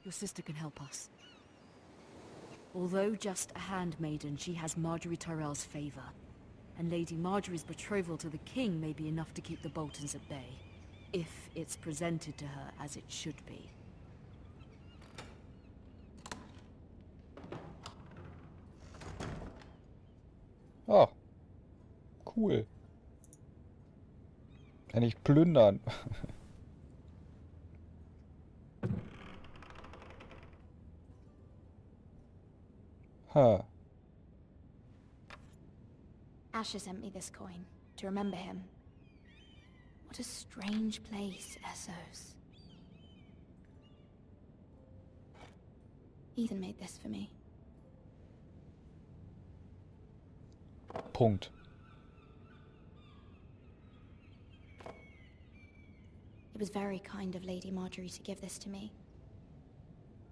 your sister can help us. Although just a handmaiden, she has Marjorie Tyrell's favor. And Lady Marjorie's betrothal to the king may be enough to keep the Boltons at bay, if it's presented to her as it should be. Ah, cool. Kann ich plündern. Ha. Asher sent me this coin, to remember him. What a strange place, Essos. Ethan made this for me. Punkt. It was very kind of Lady Marjorie to give this to me.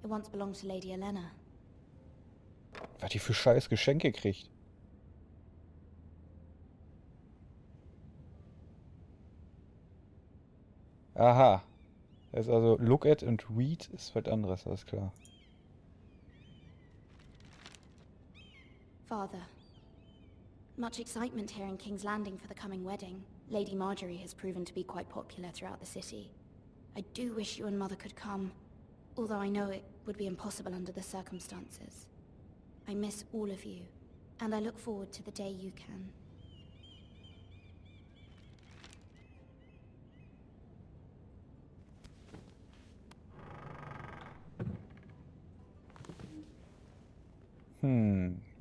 It once belonged to Lady Elena. Was die für scheiß Geschenke kriegt. Aha. Das ist also look at and read ist was anderes, alles klar. Father, much excitement here in King's Landing for the coming wedding. Lady Marjorie has proven to be quite popular throughout the city. I do wish you and Mother could come, although I know it would be impossible under the circumstances. I miss all of you, and I look forward to the day you can.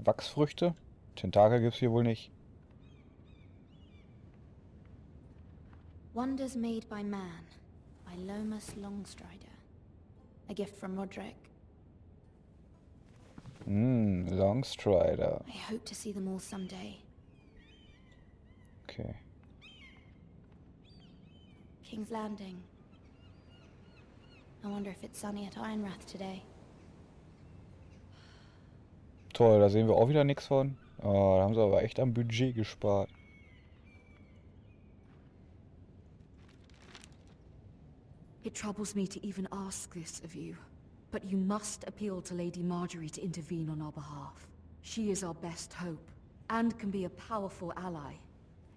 Wachsfrüchte? Tentakel gibt's hier wohl nicht. Wonders Made by Man, by Lomas Longstrider. A gift from Roderick. Longstrider. I hope to see them all someday. Okay. King's Landing. I wonder if it's sunny at Ironrath today. Toll, da sehen wir auch wieder nichts von. Oh, da haben sie aber echt am Budget gespart. It troubles me to even ask this of you, but you must appeal to Lady Marjorie to intervene on our behalf. She is our best hope, and can be a powerful ally,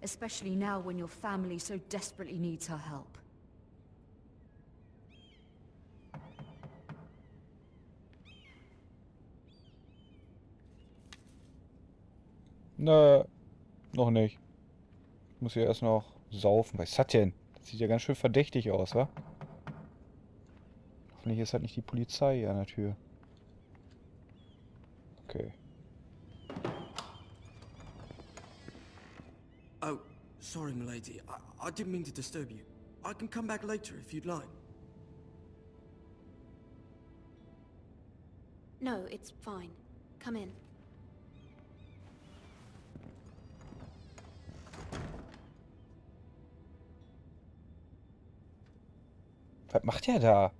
especially now when your family so desperately needs her help. Nö, noch nicht. Ich muss hier erst noch saufen. Was ist das denn? Das sieht ja ganz schön verdächtig aus, wa? Hoffentlich ist halt nicht die Polizei an der Tür. Okay. Oh, sorry, milady. I didn't mean to disturb you. I can come back later if you'd like. No, it's fine. Come in. Was macht der da?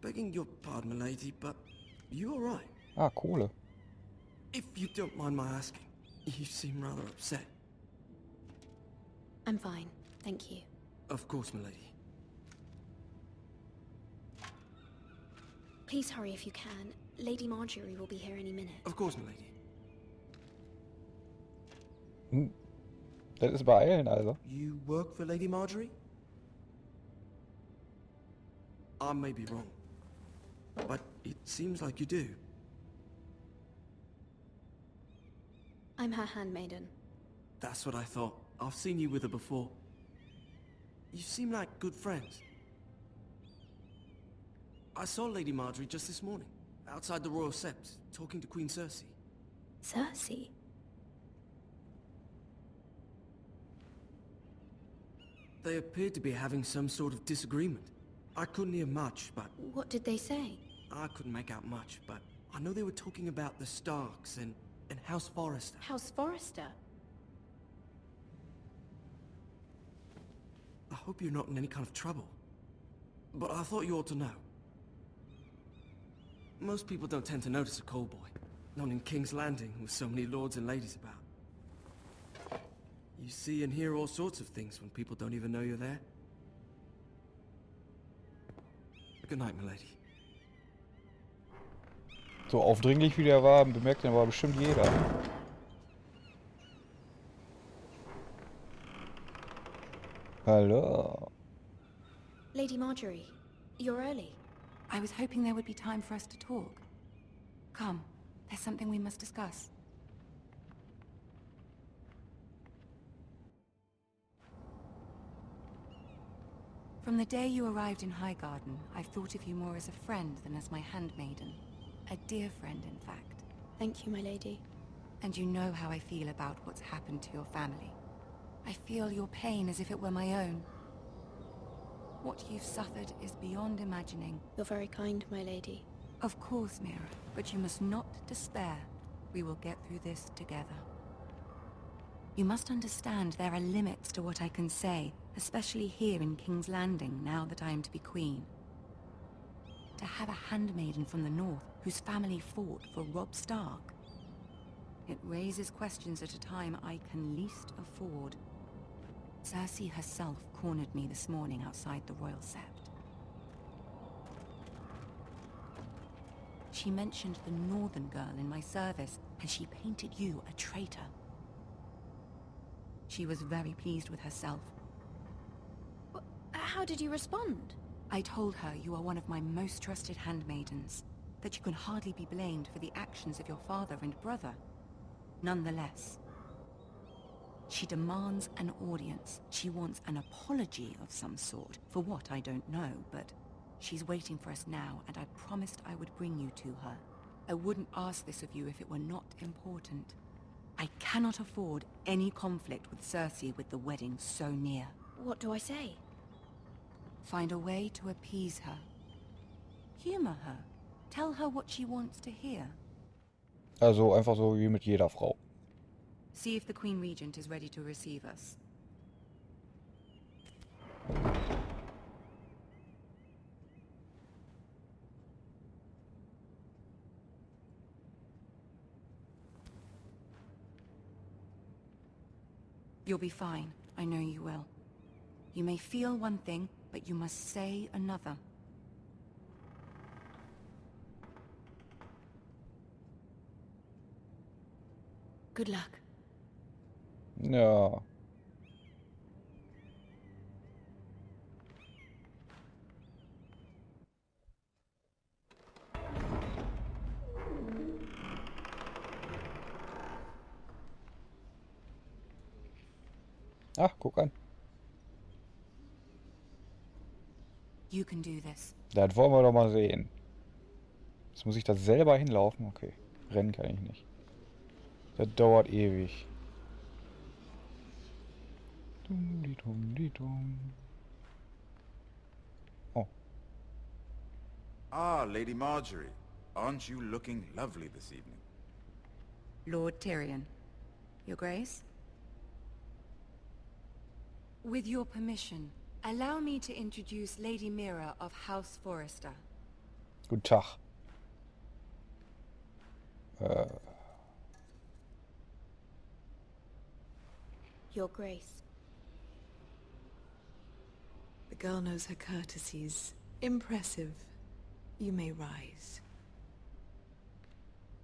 Begging your pardon, milady, but you all right? Ah, Kohle. If you don't mind my asking, you seem rather upset. I'm fine, thank you. Of course, milady. Please hurry if you can. Lady Marjorie will be here any minute. Of course, milady. Das ist beeilen, also. You work for Lady Marjorie? I may be wrong, but it seems like you do. I'm her handmaiden. That's what I thought. I've seen you with her before. You seem like good friends. I saw Lady Marjorie just this morning, outside the Royal Sept, talking to Queen Cersei. Cersei? They appeared to be having some sort of disagreement. I couldn't hear much, but What did they say? I couldn't make out much, but I know they were talking about the Starks and House Forrester. House Forrester? I hope you're not in any kind of trouble. But I thought you ought to know. Most people don't tend to notice a call boy. Not in King's Landing, with so many lords and ladies about. You see and hear all sorts of things when people don't even know you're there. Good night, milady. So aufdringlich wie der war, bemerkt den aber bestimmt jeder. Hallo. Lady Marjorie, you're early. I was hoping there would be time for us to talk. Come, there's something we must discuss. From the day you arrived in Highgarden, I've thought of you more as a friend than as my handmaiden. A dear friend, in fact. Thank you, my lady. And you know how I feel about what's happened to your family. I feel your pain as if it were my own. What you've suffered is beyond imagining. You're very kind, my lady. Of course, Mira, but you must not despair. We will get through this together. You must understand there are limits to what I can say, especially here in King's Landing, now that I am to be queen. To have a handmaiden from the north whose family fought for Robb Stark. It raises questions at a time I can least afford. Cersei herself cornered me this morning outside the Royal Sept. She mentioned the northern girl in my service, and she painted you a traitor. She was very pleased with herself. How did you respond? I told her you are one of my most trusted handmaidens, that you can hardly be blamed for the actions of your father and brother. Nonetheless, she demands an audience. She wants an apology of some sort, for what I don't know, but she's waiting for us now, and I promised I would bring you to her. I wouldn't ask this of you if it were not important. I cannot afford any conflict with Cersei with the wedding so near. What do I say? Find a way to appease her. Humor her. Tell her what she wants to hear. Also einfach so wie mit jeder Frau. See if the Queen Regent is ready to receive us. You'll be fine. I know you will. You may feel one thing, but you must say another. Good luck. Ja. Ach, guck an. You can do this. Das wollen wir doch mal sehen. Jetzt muss ich da selber hinlaufen. Okay. Rennen kann ich nicht. Das dauert ewig. Dum-di-dum-di-dum. Oh. Ah, Lady Marjorie. Aren't you looking lovely this evening? Lord Tyrion. Your Grace? With your permission, allow me to introduce Lady Mira of House Forrester. Guten Tag. Your Grace. The girl knows her courtesies. Impressive. You may rise.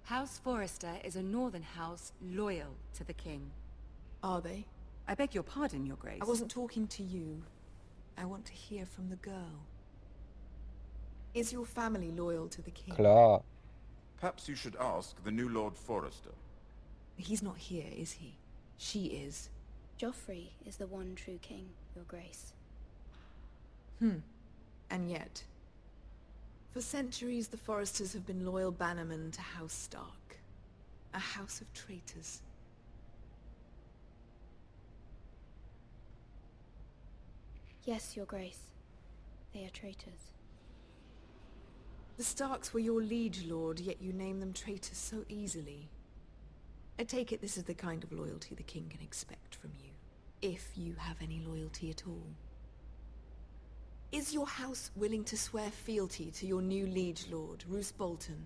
House Forrester is a northern house loyal to the king. Are they? I beg your pardon, Your Grace. I wasn't talking to you. I want to hear from the girl. Is your family loyal to the king? Klar. Perhaps you should ask the new Lord Forrester. He's not here, is he? She is. Joffrey is the one true king, Your Grace. And yet, for centuries the Forresters have been loyal bannermen to House Stark. A house of traitors. Yes, Your Grace. They are traitors. The Starks were your liege lord, yet you name them traitors so easily. I take it this is the kind of loyalty the king can expect from you, if you have any loyalty at all. Is your house willing to swear fealty to your new liege lord, Roose Bolton?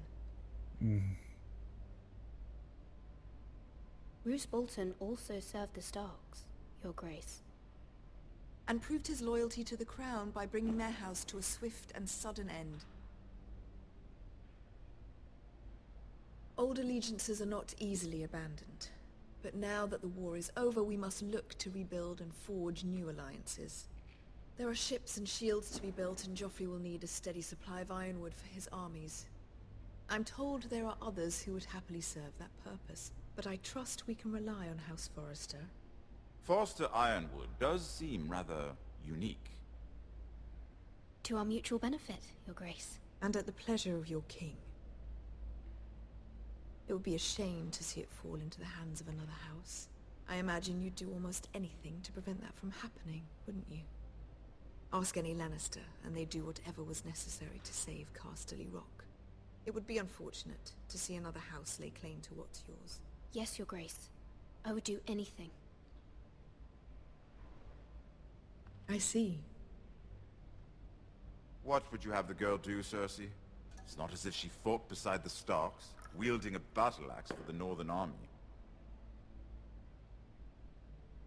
Roose Bolton also served the Starks, Your Grace. and proved his loyalty to the crown by bringing their house to a swift and sudden end. Old allegiances are not easily abandoned, but now that the war is over, we must look to rebuild and forge new alliances. There are ships and shields to be built, and Joffrey will need a steady supply of ironwood for his armies. I'm told there are others who would happily serve that purpose, but I trust we can rely on House Forrester. Forrester Ironwood does seem rather unique. To our mutual benefit, Your Grace. And at the pleasure of your king. It would be a shame to see it fall into the hands of another house. I imagine you'd do almost anything to prevent that from happening, wouldn't you? Ask any Lannister, and they'd do whatever was necessary to save Casterly Rock. It would be unfortunate to see another house lay claim to what's yours. Yes, Your Grace. I would do anything. I see. What would you have the girl do, Cersei? It's not as if she fought beside the Starks, wielding a battle axe for the Northern Army.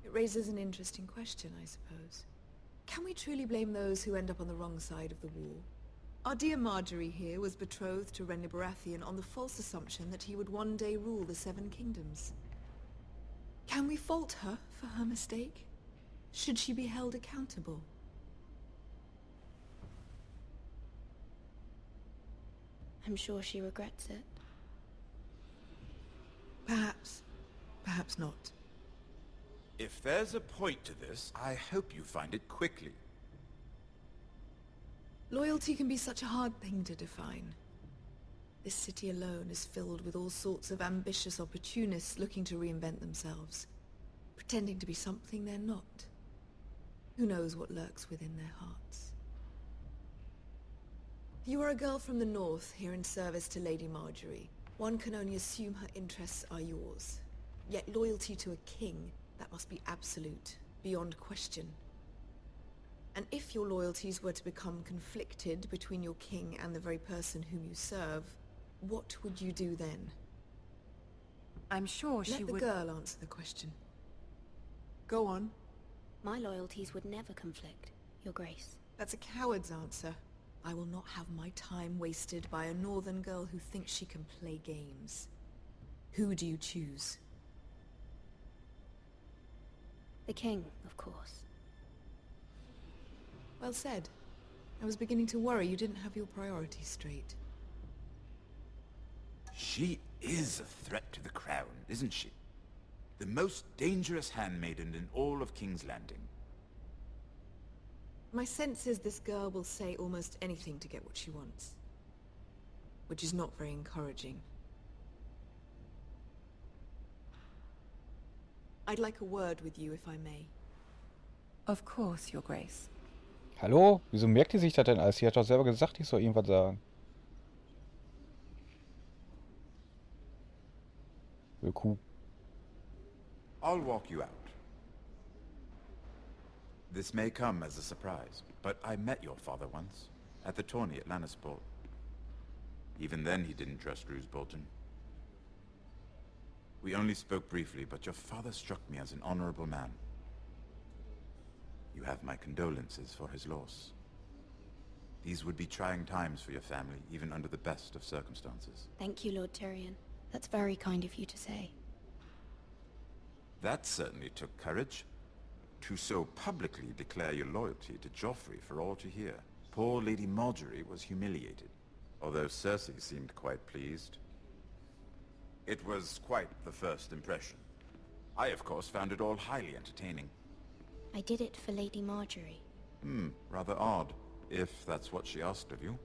It raises an interesting question, I suppose. Can we truly blame those who end up on the wrong side of the war? Our dear Marjorie here was betrothed to Renly Baratheon on the false assumption that he would one day rule the Seven Kingdoms. Can we fault her for her mistake? Should she be held accountable? I'm sure she regrets it. Perhaps. Perhaps not. If there's a point to this, I hope you find it quickly. Loyalty can be such a hard thing to define. This city alone is filled with all sorts of ambitious opportunists looking to reinvent themselves, pretending to be something they're not. Who knows what lurks within their hearts? You are a girl from the north, here in service to Lady Marjorie. One can only assume her interests are yours. Yet loyalty to a king, that must be absolute, beyond question. And if your loyalties were to become conflicted between your king and the very person whom you serve, what would you do then? I'm sure she Let the would... girl answer the question. Go on. My loyalties would never conflict, Your Grace. That's a coward's answer. I will not have my time wasted by a northern girl who thinks she can play games. Who do you choose? The king, of course. Well said. I was beginning to worry you didn't have your priorities straight. She is a threat to the crown, isn't she? The most dangerous handmaiden in all of King's Landing. My sense is this girl will say almost anything to get what she wants. Which is not very encouraging. I'd like a word with you, if I may. Of course, Your Grace. Hallo? Wieso merkt die sich das denn alles? Sie hat doch selber gesagt, ich soll irgendwas sagen. Kuh. I'll walk you out. This may come as a surprise, but I met your father once, at the tourney at Lannisport. Even then he didn't trust Roose Bolton. We only spoke briefly, but your father struck me as an honorable man. You have my condolences for his loss. These would be trying times for your family, even under the best of circumstances. Thank you, Lord Tyrion. That's very kind of you to say. That certainly took courage. To so publicly declare your loyalty to Joffrey for all to hear. Poor Lady Marjorie was humiliated, although Cersei seemed quite pleased. It was quite the first impression. I, of course, found it all highly entertaining. I did it for Lady Marjorie. Rather odd, if that's what she asked of you.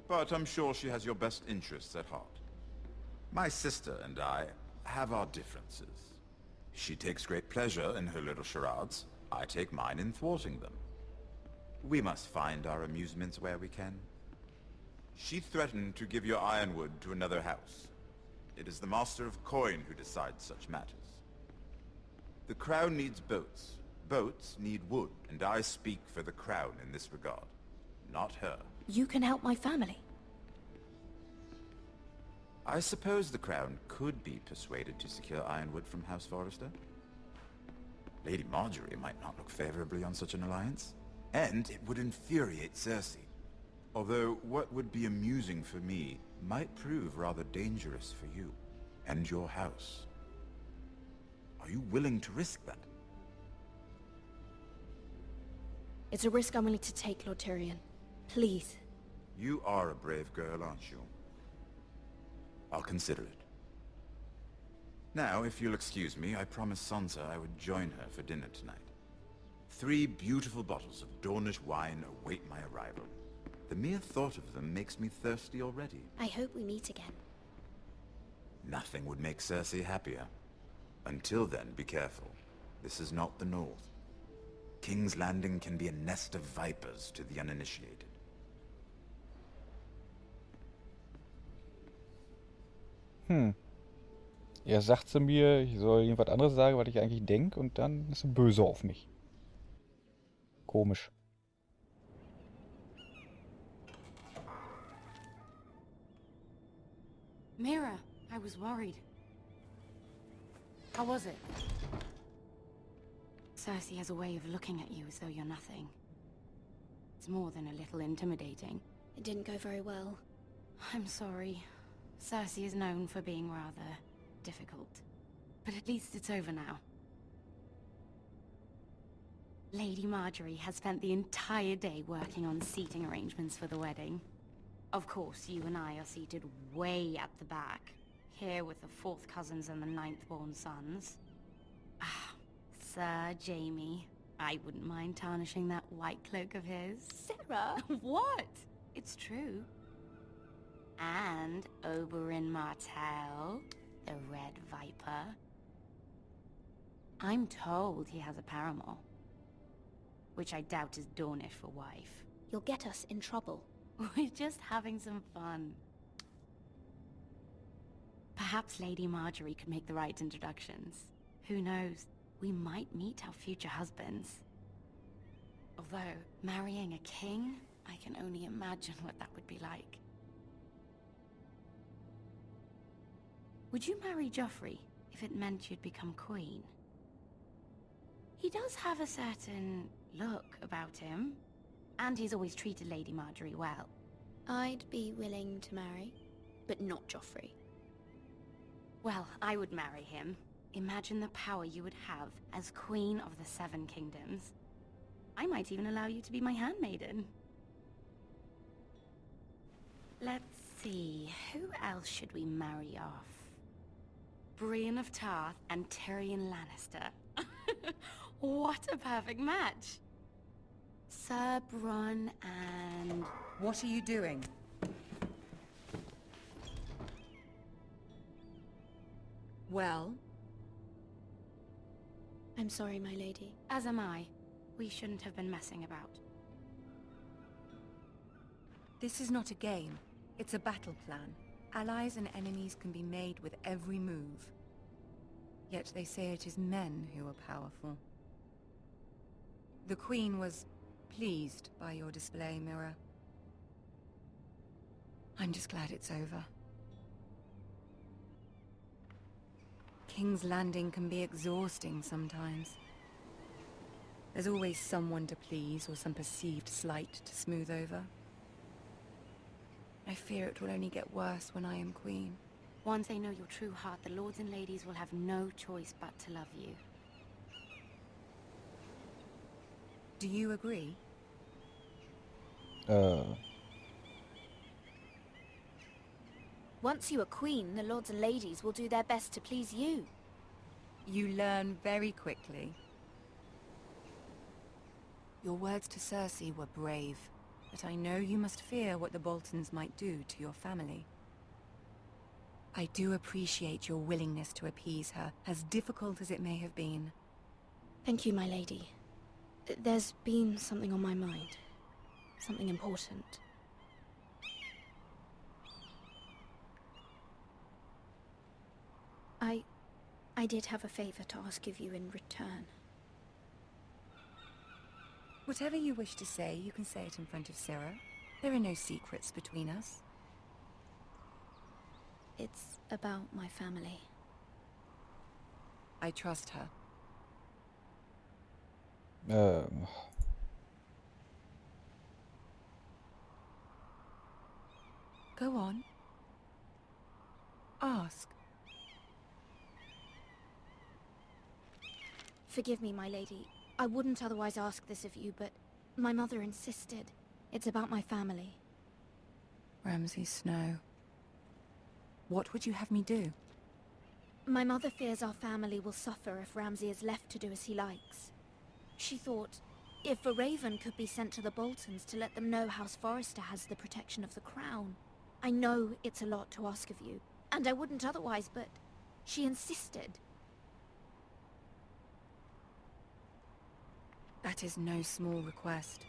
But I'm sure she has your best interests at heart. My sister and I have our differences. She takes great pleasure in her little charades. I take mine in thwarting them. We must find our amusements where we can. She threatened to give your ironwood to another house. It is the Master of Coin who decides such matters. The Crown needs boats. Boats need wood, and I speak for the Crown in this regard, not her. You can help my family. I suppose the Crown could be persuaded to secure ironwood from House Forrester. Lady Marjorie might not look favorably on such an alliance. And it would infuriate Cersei. Although what would be amusing for me might prove rather dangerous for you and your house. Are you willing to risk that? It's a risk I'm willing to take, Lord Tyrion. Please. You are a brave girl, aren't you? I'll consider it. Now, if you'll excuse me, I promised Sansa I would join her for dinner tonight. 3 beautiful bottles of Dornish wine await my arrival. The mere thought of them makes me thirsty already. I hope we meet again. Nothing would make Cersei happier. Until then, be careful. This is not the North. King's Landing can be a nest of vipers to the uninitiated. Er sagt zu mir, ich soll irgendwas anderes sagen, was ich eigentlich denke, und dann ist er böse auf mich. Komisch. Mira, I was worried. How was it? Cersei has a way of looking at you as though you're nothing. It's more than a little intimidating. It didn't go very well. I'm sorry. Cersei is known for being rather difficult. But at least it's over now. Lady Marjorie has spent the entire day working on seating arrangements for the wedding. Of course, you and I are seated way at the back, here with the 4th cousins and the 9th-born sons. Ah, Sir Jaime. I wouldn't mind tarnishing that white cloak of his. Sarah! What? It's true. And Oberyn Martell, the Red Viper. I'm told he has a paramour, which I doubt is Dornish for wife. You'll get us in trouble. We're just having some fun. Perhaps Lady Marjorie could make the right introductions. Who knows? We might meet our future husbands. Although, marrying a king, I can only imagine what that would be like. Would you marry Joffrey if it meant you'd become queen? He does have a certain look about him, and he's always treated Lady Marjorie well. I'd be willing to marry, but not Joffrey. Well, I would marry him. Imagine the power you would have as Queen of the 7 Kingdoms. I might even allow you to be my handmaiden. Let's see, who else should we marry off? Brienne of Tarth and Tyrion Lannister. What a perfect match! Sir Bronn and... What are you doing? Well? I'm sorry, my lady. As am I. We shouldn't have been messing about. This is not a game. It's a battle plan. Allies and enemies can be made with every move. Yet they say it is men who are powerful. The Queen was pleased by your display, Mira. I'm just glad it's over. King's Landing can be exhausting sometimes. There's always someone to please or some perceived slight to smooth over. I fear it will only get worse when I am queen. Once they know your true heart, the lords and ladies will have no choice but to love you. Do you agree? Once you are queen, the lords and ladies will do their best to please you. You learn very quickly. Your words to Cersei were brave, but I know you must fear what the Boltons might do to your family. I do appreciate your willingness to appease her, as difficult as it may have been. Thank you, my lady. There's been something on my mind. Something important. I did have a favor to ask of you in return. Whatever you wish to say, you can say it in front of Sarah. There are no secrets between us. It's about my family. I trust her. Go on. Ask. Forgive me, my lady. I wouldn't otherwise ask this of you, but my mother insisted. It's about my family. Ramsay Snow. What would you have me do? My mother fears our family will suffer if Ramsay is left to do as he likes. She thought, if a raven could be sent to the Boltons to let them know House Forrester has the protection of the crown. I know it's a lot to ask of you, and I wouldn't otherwise, but she insisted. That is no small request,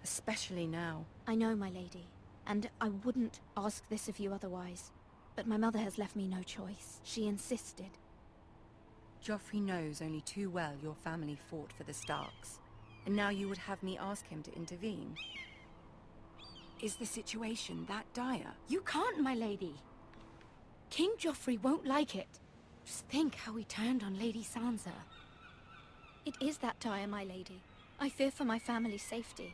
especially now. I know, my lady, and I wouldn't ask this of you otherwise. But my mother has left me no choice. She insisted. Joffrey knows only too well your family fought for the Starks, and now you would have me ask him to intervene. Is the situation that dire? You can't, my lady. King Joffrey won't like it. Just think how he turned on Lady Sansa. It is that dire, my lady. I fear for my family's safety.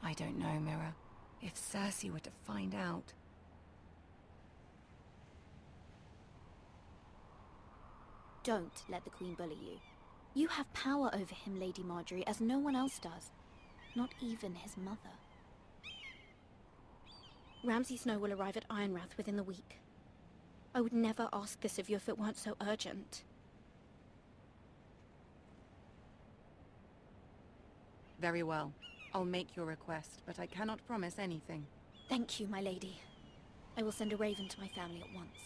I don't know, Mira. If Cersei were to find out... Don't let the Queen bully you. You have power over him, Lady Marjorie, as no one else does. Not even his mother. Ramsay Snow will arrive at Ironrath within the week. I would never ask this of you if it weren't so urgent. Very well. I'll make your request, but I cannot promise anything. Thank you, my lady. I will send a raven to my family at once.